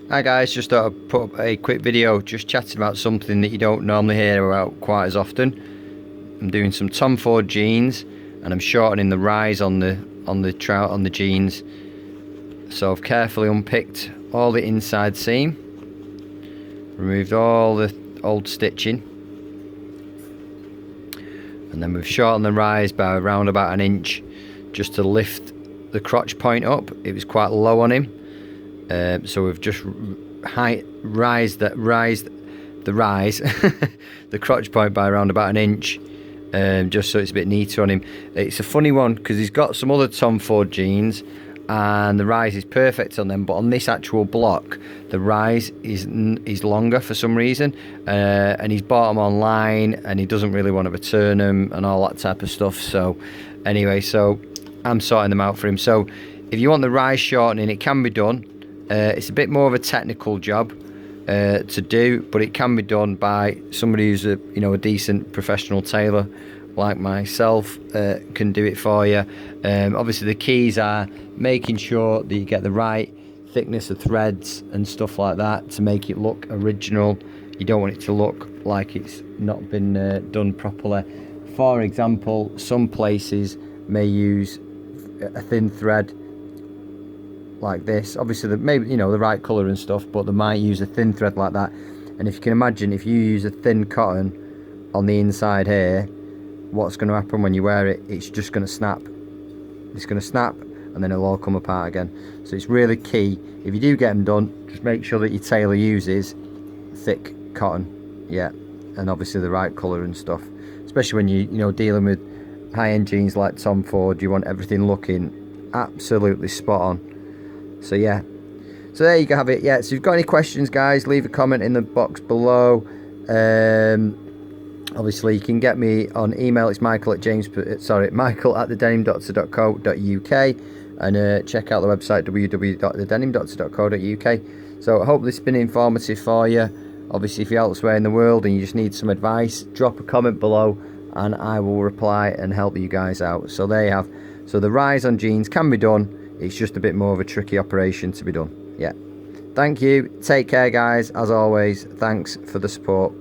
Hi guys, just thought I'd put up a quick video just chatting about something that you don't normally hear about quite as often. I'm doing some Tom Ford jeans and I'm shortening the rise on the jeans. So I've carefully unpicked all the inside seam, removed all the old stitching, and then we've shortened the rise by around about an inch just to lift the crotch point up. It was quite low on him. So we've just raised the crotch point by around about an inch, just so it's a bit neater on him. It's a funny one because he's got some other Tom Ford jeans and the rise is perfect on them, but on this actual block the rise is longer for some reason, and he's bought them online and he doesn't really want to return them and all that type of stuff. So anyway, so I'm sorting them out for him. So if you want the rise shortening, it can be done. It's a bit more of a technical job to do, but it can be done by somebody who's a decent professional tailor like myself. Can do it for you. Obviously the keys are making sure that you get the right thickness of threads and stuff like that to make it look original. You don't want it to look like it's not been done properly. For example, some places may use a thin thread like this. Obviously maybe the right colour and stuff, but they might use a thin thread like that. And if you can imagine, if you use a thin cotton on the inside here, what's going to happen when you wear it? It's just going to snap. It's going to snap and then it'll all come apart again. So it's really key, if you do get them done, just make sure that your tailor uses thick cotton, yeah, and obviously the right colour and stuff. Especially when you dealing with high-end jeans like Tom Ford, you want everything looking absolutely spot on. So yeah, so there you have it. Yeah, so if you've got any questions, guys, leave a comment in the box below. Obviously you can get me on email. It's michael@thedenimdoctor.co.uk, and check out the website www.thedenimdoctor.co.uk. so I hope this has been informative for you. Obviously if you're elsewhere in the world and you just need some advice, drop a comment below and I will reply and help you guys out. So there you have. So the rise on jeans can be done. It's just a bit more of a tricky operation to be done. Yeah. Thank you. Take care, guys. As always, thanks for the support.